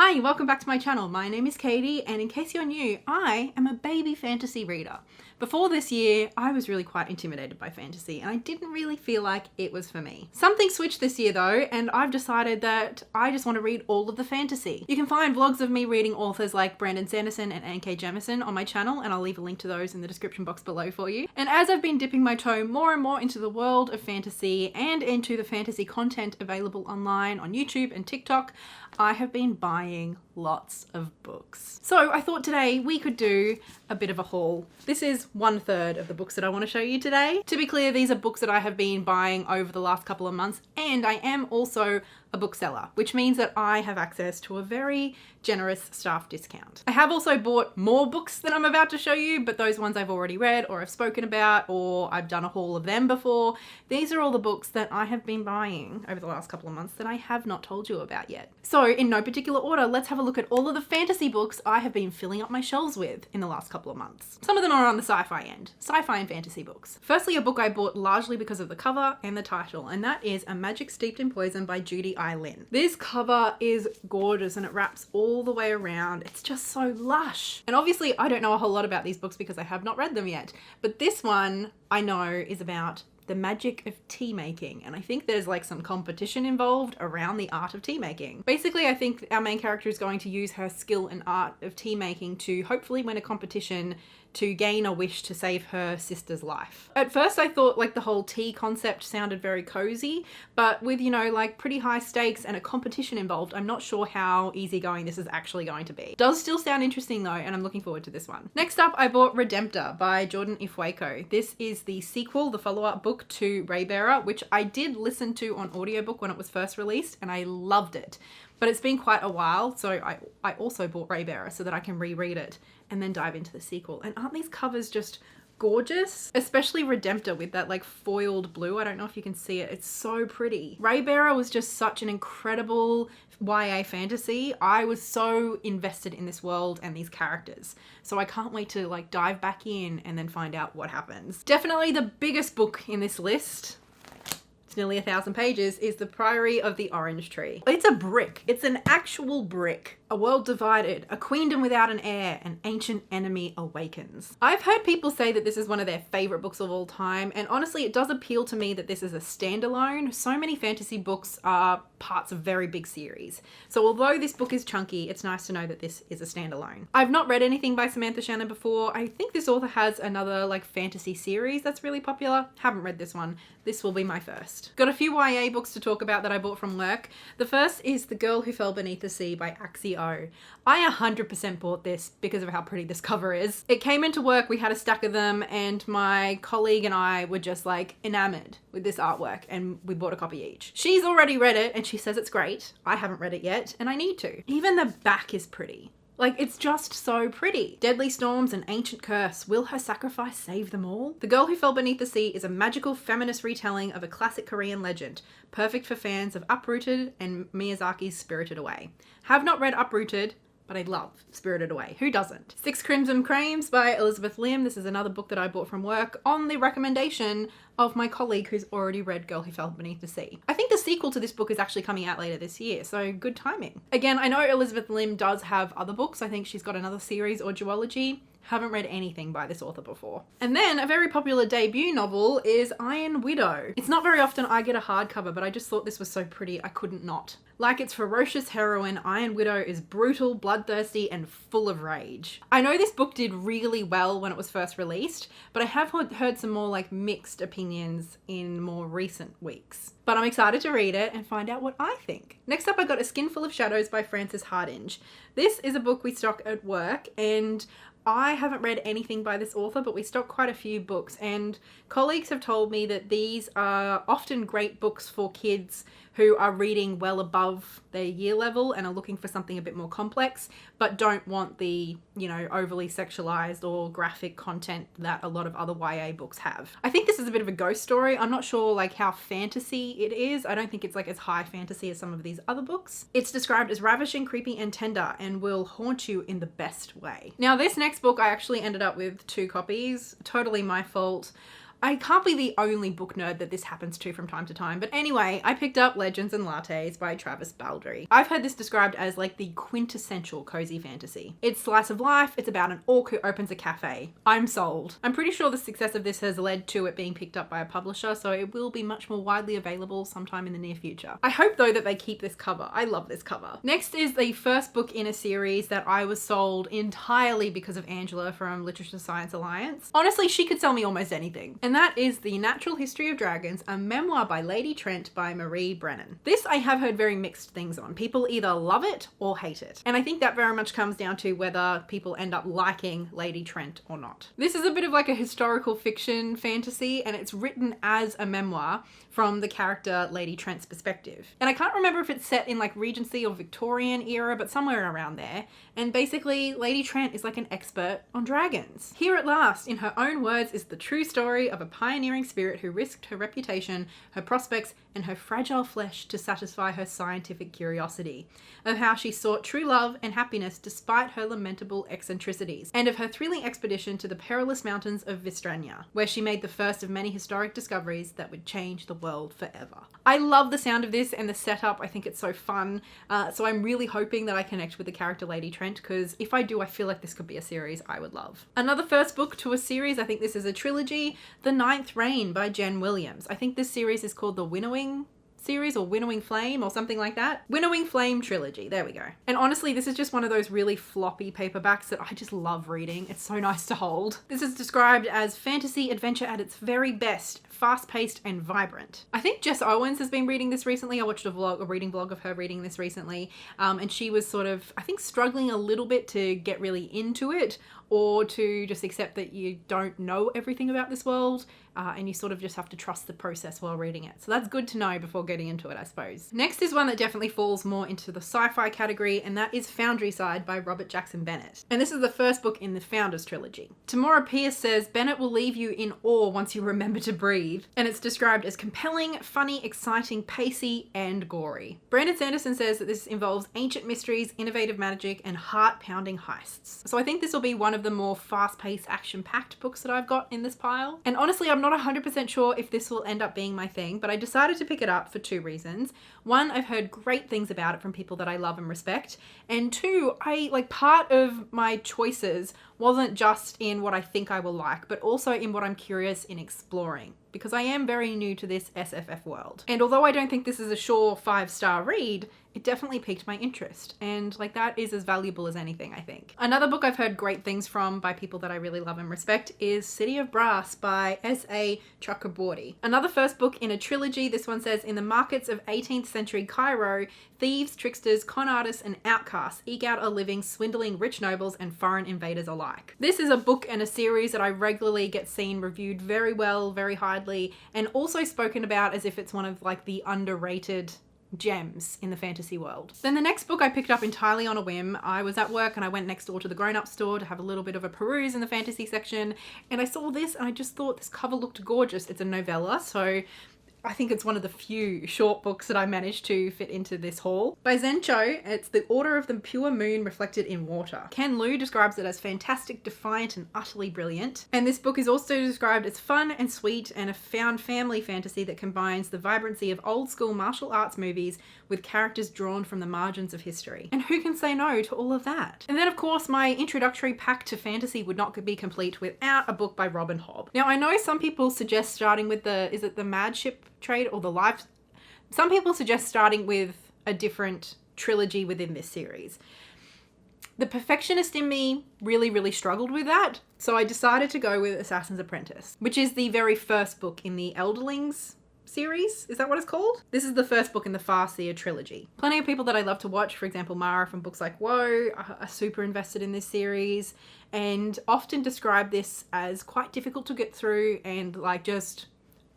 Hi, welcome back to my channel. My name is Katie, and in case you're new, I am a baby fantasy reader. Before this year, I was really quite intimidated by fantasy, and I didn't really feel like it was for me. Something switched this year though, and I've decided that I just want to read all of the fantasy. You can find vlogs of me reading authors like Brandon Sanderson and Anne K. Jemisin on my channel, and I'll leave a link to those in the description box below for you. And as I've been dipping my toe more and more into the world of fantasy and into the fantasy content available online on YouTube and TikTok, I have been buying lots of books. So I thought today we could do a bit of a haul. This is 1/3 of the books that I want to show you today. To be clear, these are books that I have been buying over the last couple of months, and I am also a bookseller, which means that I have access to a very generous staff discount. I have also bought more books than I'm about to show you, but those ones I've already read or have spoken about, or I've done a haul of them before. These are all the books that I have been buying over the last couple of months that I have not told you about yet. So in no particular order, let's have a look at all of the fantasy books I have been filling up my shelves with in the last couple of months. Some of them are on the sci-fi end, sci-fi and fantasy books. Firstly, a book I bought largely because of the cover and the title, and that is A Magic Steeped in Poison by Judy I. Lin. This cover is gorgeous and it wraps all the way around. It's just so lush. And obviously I don't know a whole lot about these books because I have not read them yet, but this one I know is about the magic of tea making, and I think there's like some competition involved around the art of tea making. Basically, I think our main character is going to use her skill and art of tea making to hopefully win a competition to gain a wish to save her sister's life. At first I thought like the whole tea concept sounded very cozy, but with, you know, like pretty high stakes and a competition involved, I'm not sure how easygoing this is actually going to be. Does still sound interesting though, and I'm looking forward to this one. Next up, I bought Redemptor by Jordan Ifueko. This is the sequel, the follow-up book to Raybearer, which I did listen to on audiobook when it was first released, and I loved it. But it's been quite a while, so I also bought Raybearer so that I can reread it and then dive into the sequel. And aren't these covers just gorgeous? Especially Redemptor with that like foiled blue. I don't know if you can see it. It's so pretty. Raybearer was just such an incredible YA fantasy. I was so invested in this world and these characters. So I can't wait to like dive back in and then find out what happens. Definitely the biggest book in this list, nearly 1,000 pages, is The Priory of the Orange Tree. It's a brick. It's an actual brick. A world divided, a queendom without an heir, an ancient enemy awakens. I've heard people say that this is one of their favorite books of all time, and honestly it does appeal to me that this is a standalone. So many fantasy books are parts of very big series. So although this book is chunky, it's nice to know that this is a standalone. I've not read anything by Samantha Shannon before. I think this author has another like fantasy series that's really popular. Haven't read this one. This will be my first. Got a few YA books to talk about that I bought from work. The first is The Girl Who Fell Beneath the Sea by Axio. I 100% bought this because of how pretty this cover is. It came into work, we had a stack of them, and my colleague and I were just like enamored with this artwork, and we bought a copy each. She's already read it and she says it's great. I haven't read it yet and I need to. Even the back is pretty. Like, it's just so pretty. Deadly storms and ancient curse. Will her sacrifice save them all? The Girl Who Fell Beneath the Sea is a magical feminist retelling of a classic Korean legend, perfect for fans of Uprooted and Miyazaki's Spirited Away. Have not read Uprooted, but I love Spirited Away. Who doesn't? Six Crimson Creams by Elizabeth Lim. This is another book that I bought from work on the recommendation of my colleague who's already read Girl Who Fell Beneath the Sea. I think the sequel to this book is actually coming out later this year, so good timing. Again, I know Elizabeth Lim does have other books. I think she's got another series or duology. Haven't read anything by this author before. And then a very popular debut novel is Iron Widow. It's not very often I get a hardcover, but I just thought this was so pretty I couldn't not. Like its ferocious heroine, Iron Widow is brutal, bloodthirsty, and full of rage. I know this book did really well when it was first released, but I have heard some more like mixed opinions in more recent weeks. But I'm excited to read it and find out what I think. Next up, I got A Skinful of Shadows by Frances Hartinge. This is a book we stock at work, and I haven't read anything by this author, but we stock quite a few books, and colleagues have told me that these are often great books for kids who are reading well above their year level and are looking for something a bit more complex, but don't want the, you know, overly sexualized or graphic content that a lot of other YA books have. I think this is a bit of a ghost story. I'm not sure like how fantasy it is. I don't think it's like as high fantasy as some of these other books. It's described as ravishing, creepy, and tender, and will haunt you in the best way. Now, this next book I actually ended up with 2 copies. Totally my fault. I can't be the only book nerd that this happens to from time to time, but anyway, I picked up Legends and Lattes by Travis Baldry. I've heard this described as like the quintessential cozy fantasy. It's slice of life, it's about an orc who opens a cafe. I'm sold. I'm pretty sure the success of this has led to it being picked up by a publisher, so it will be much more widely available sometime in the near future. I hope though that they keep this cover. I love this cover. Next is the first book in a series that I was sold entirely because of Angela from Literature Science Alliance. Honestly, she could sell me almost anything. And that is The Natural History of Dragons, a memoir by Lady Trent by Marie Brennan. This I have heard very mixed things on. People either love it or hate it. And I think that very much comes down to whether people end up liking Lady Trent or not. This is a bit of like a historical fiction fantasy, and it's written as a memoir from the character Lady Trent's perspective. And I can't remember if it's set in like Regency or Victorian era, but somewhere around there. And basically, Lady Trent is like an expert on dragons. Here at last, in her own words, is the true story of a pioneering spirit who risked her reputation, her prospects, and her fragile flesh to satisfy her scientific curiosity, of how she sought true love and happiness despite her lamentable eccentricities, and of her thrilling expedition to the perilous mountains of Vistrania, where she made the first of many historic discoveries that would change the world forever. I love the sound of this and the setup. I think it's so fun. So I'm really hoping that I connect with the character Lady Trent, because if I do, I feel like this could be a series I would love. Another first book to a series, I think this is a trilogy, The Ninth Reign by Jen Williams. I think this series is called The Winnowing series or Winnowing Flame or something like that. Winnowing Flame trilogy. There we go. And honestly, this is just one of those really floppy paperbacks that I just love reading. It's so nice to hold. This is described as fantasy adventure at its very best, fast-paced and vibrant. I think Jess Owens has been reading this recently. I watched a reading vlog of her reading this recently. And she was sort of, I think, struggling a little bit to get really into it, or to just accept that you don't know everything about this world, and you sort of just have to trust the process while reading it. So that's good to know before getting into it, I suppose. Next is one that definitely falls more into the sci-fi category, and that is Foundry Side by Robert Jackson Bennett. And this is the first book in the Founders trilogy. Tamora Pierce says, Bennett will leave you in awe once you remember to breathe. And it's described as compelling, funny, exciting, pacey, and gory. Brandon Sanderson says that this involves ancient mysteries, innovative magic, and heart-pounding heists. So I think this will be one of the more fast-paced, action-packed books that I've got in this pile. And honestly, I'm not 100% sure if this will end up being my thing, but I decided to pick it up for two reasons. One, I've heard great things about it from people that I love and respect. And two, part of my choices wasn't just in what I think I will like, but also in what I'm curious in exploring, because I am very new to this SFF world. And although I don't think this is a sure 5-star read, it definitely piqued my interest, and like that is as valuable as anything, I think. Another book I've heard great things from by people that I really love and respect is City of Brass by S.A. Chakraborty. Another first book in a trilogy. This one says, in the markets of 18th century Cairo, thieves, tricksters, con artists, and outcasts eke out a living swindling rich nobles and foreign invaders alike. This is a book and a series that I regularly get seen reviewed very well, very highly, and also spoken about as if it's one of like the underrated gems in the fantasy world. Then the next book I picked up entirely on a whim. I was at work and I went next door to the grown-up store to have a little bit of a peruse in the fantasy section, and I saw this and I just thought this cover looked gorgeous. It's a novella, so I think it's one of the few short books that I managed to fit into this haul. By Zen Cho, it's The Order of the Pure Moon Reflected in Water. Ken Liu describes it as fantastic, defiant, and utterly brilliant. And this book is also described as fun and sweet and a found family fantasy that combines the vibrancy of old school martial arts movies with characters drawn from the margins of history. And who can say no to all of that? And then of course my introductory pack to fantasy would not be complete without a book by Robin Hobb. Now I know some people suggest starting with is it the Mad Ship trade or the live? Some people suggest starting with a different trilogy within this series. The perfectionist in me really struggled with that, so I decided to go with Assassin's Apprentice, which is the very first book in the Elderlings series. Is that what it's called? This is the first book in the Farseer trilogy. Plenty of people that I love to watch, for example Mara from books like Woe, are super invested in this series and often describe this as quite difficult to get through and like just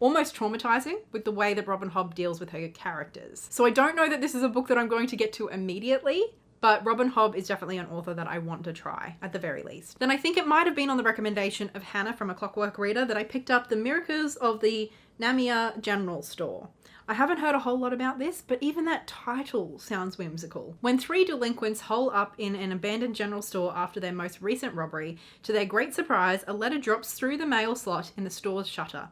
almost traumatizing with the way that Robin Hobb deals with her characters. So I don't know that this is a book that I'm going to get to immediately, but Robin Hobb is definitely an author that I want to try, at the very least. Then I think it might have been on the recommendation of Hannah from A Clockwork Reader that I picked up The Miracles of the Namia General Store. I haven't heard a whole lot about this, but even that title sounds whimsical. When three delinquents hole up in an abandoned general store after their most recent robbery, to their great surprise, a letter drops through the mail slot in the store's shutter.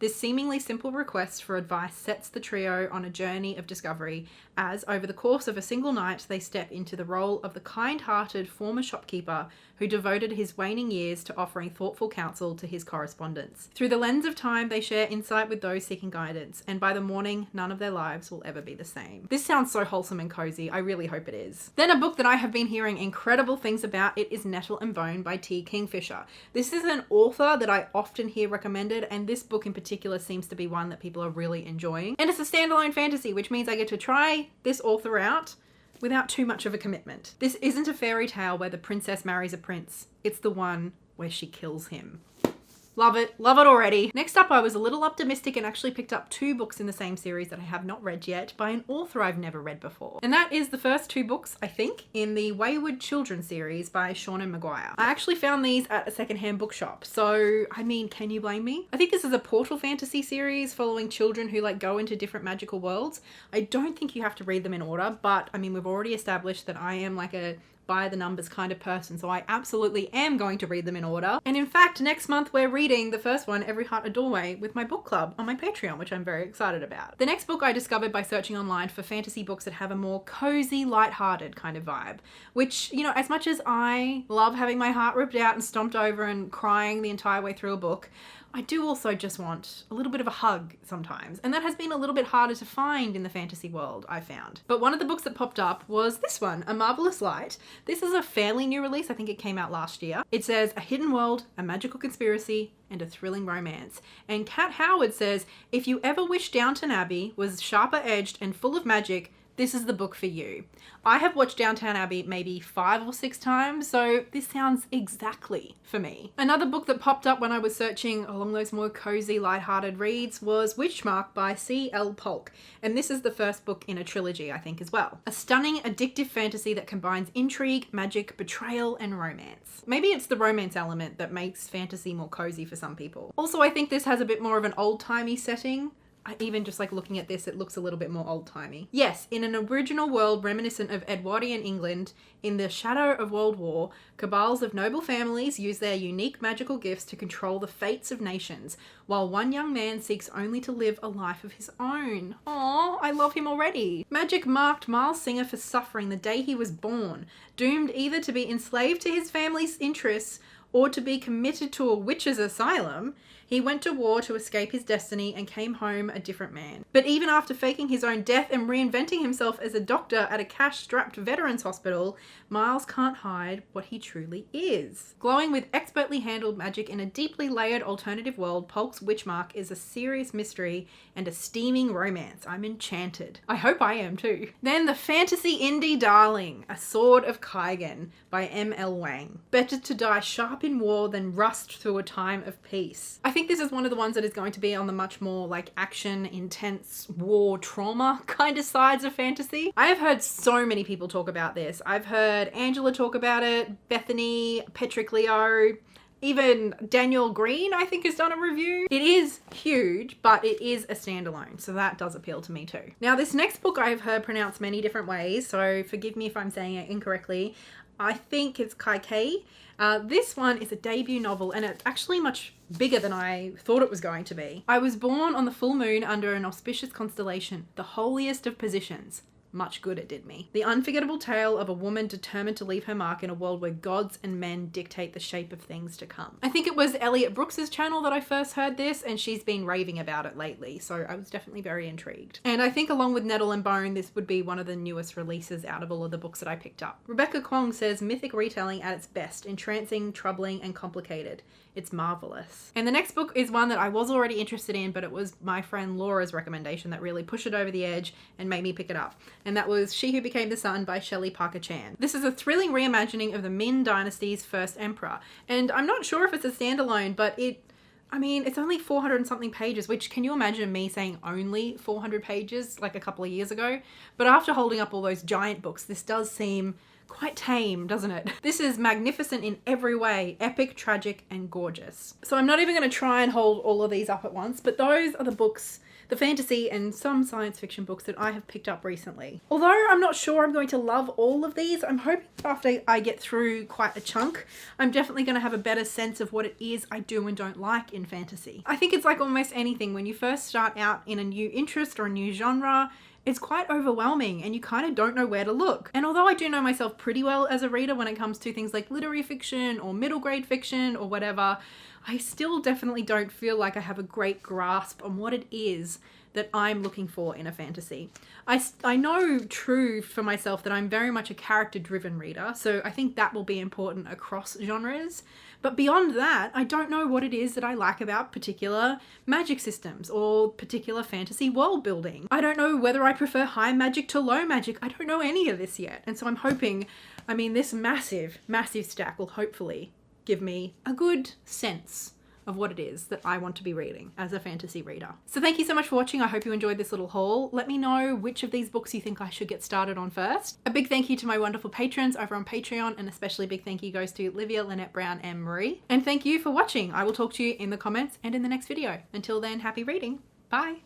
This seemingly simple request for advice sets the trio on a journey of discovery as, over the course of a single night, they step into the role of the kind-hearted former shopkeeper who devoted his waning years to offering thoughtful counsel to his correspondents. Through the lens of time, they share insight with those seeking guidance, and by the morning, none of their lives will ever be the same. This sounds so wholesome and cozy. I really hope it is. Then a book that I have been hearing incredible things about, it is Nettle and Bone by T. Kingfisher. This is an author that I often hear recommended, and this book in particular seems to be one that people are really enjoying. And it's a standalone fantasy, which means I get to try this author out without too much of a commitment. This isn't a fairy tale where the princess marries a prince. It's the one where she kills him. Love it already. Next up, I was a little optimistic and actually picked up 2 books in the same series that I have not read yet by an author I've never read before. And that is the first 2 books, I think, in the Wayward children's series by Seanan Mcguire. I actually found these at a secondhand bookshop, so I mean, can you blame me? I think this is a portal fantasy series following children who go into different magical worlds. I don't think you have to read them in order, but I mean, we've already established that I am a by the numbers kind of person, so I absolutely am going to read them in order. And in fact, next month we're reading the first one, Every Heart a Doorway, with my book club on my Patreon, which I'm very excited about. The next book I discovered by searching online for fantasy books that have a more cozy, light-hearted kind of vibe, which, you know, as much as I love having my heart ripped out and stomped over and crying the entire way through a book, I do also just want a little bit of a hug sometimes, and that has been a little bit harder to find in the fantasy world, I found. But one of the books that popped up was this one, A Marvelous Light. This is a fairly new release. I think it came out last year. It says, a hidden world, a magical conspiracy, and a thrilling romance. And Kat Howard says, if you ever wish Downton Abbey was sharper-edged and full of magic, this is the book for you. I have watched Downton Abbey maybe 5 or 6 times, so this sounds exactly for me. Another book that popped up when I was searching along those more cozy, light-hearted reads was Witchmark by Cl Polk, and this is the first book in a trilogy, I think, as well. A stunning, addictive fantasy that combines intrigue, magic, betrayal, and romance. Maybe it's the romance element that makes fantasy more cozy for some people. Also, I think this has a bit more of an old-timey setting. Even just looking at this, it looks a little bit more old-timey. Yes, in an original world reminiscent of Edwardian England, in the shadow of World War, cabals of noble families use their unique magical gifts to control the fates of nations, while one young man seeks only to live a life of his own. Aww, I love him already. Magic marked Miles Singer for suffering the day he was born, doomed either to be enslaved to his family's interests or to be committed to a witch's asylum. He went to war to escape his destiny and came home a different man. But even after faking his own death and reinventing himself as a doctor at a cash-strapped veterans hospital, Miles can't hide what he truly is. Glowing with expertly handled magic in a deeply layered alternative world, Polk's Witchmark is a serious mystery and a steaming romance. I'm enchanted. I hope I am too. Then the fantasy indie darling, A Sword of Kaigan by M.L. Wang. Better to die sharp in war than rust through a time of peace. I think this is one of the ones that is going to be on the much more action, intense, war, trauma kind of sides of fantasy. I have heard so many people talk about this. I've heard Angela talk about it, Bethany, Patrick Leo, even Daniel Green, I think, has done a review. It is huge, but it is a standalone, so that does appeal to me too. Now, this next book I have heard pronounced many different ways, so forgive me if I'm saying it incorrectly. I think it's Katey. This one is a debut novel, and it's actually much bigger than I thought it was going to be. I was born on the full moon under an auspicious constellation, the holiest of positions. Much good it did me. The unforgettable tale of a woman determined to leave her mark in a world where gods and men dictate the shape of things to come. I think it was Elliot Brooks's channel that I first heard this, and she's been raving about it lately, so I was definitely very intrigued. And I think along with Nettle and Bone, this would be one of the newest releases out of all of the books that I picked up. Rebecca Kwong says, mythic retelling at its best, entrancing, troubling, and complicated. It's marvelous. And the next book is one that I was already interested in, but it was my friend Laura's recommendation that really pushed it over the edge and made me pick it up. And that was She Who Became the Sun by Shelley Parker Chan. This is a thrilling reimagining of the Min Dynasty's first emperor. And I'm not sure if it's a standalone, but it's only 400 and something pages, which, can you imagine me saying only 400 pages a couple of years ago? But after holding up all those giant books, this does seem quite tame, doesn't it? This is magnificent in every way, epic, tragic, and gorgeous. So I'm not even going to try and hold all of these up at once, but those are the books the fantasy and some science fiction books that I have picked up recently. Although I'm not sure I'm going to love all of these, I'm hoping after I get through quite a chunk, I'm definitely going to have a better sense of what it is I do and don't like in fantasy. I think it's like almost anything. When you first start out in a new interest or a new genre, it's quite overwhelming and you kind of don't know where to look. And although I do know myself pretty well as a reader when it comes to things like literary fiction or middle grade fiction or whatever, I still definitely don't feel like I have a great grasp on what it is that I'm looking for in a fantasy. I know true for myself that I'm very much a character-driven reader, so I think that will be important across genres. But beyond that, I don't know what it is that I like about particular magic systems or particular fantasy world building. I don't know whether I prefer high magic to low magic. I don't know any of this yet. And so I'm hoping, this massive, massive stack will hopefully give me a good sense of what it is that I want to be reading as a fantasy reader. So thank you so much for watching. I hope you enjoyed this little haul. Let me know which of these books you think I should get started on first. A big thank you to my wonderful patrons over on Patreon, and especially a big thank you goes to Livia, Lynette Brown, and Marie. And thank you for watching. I will talk to you in the comments and in the next video. Until then, happy reading. Bye.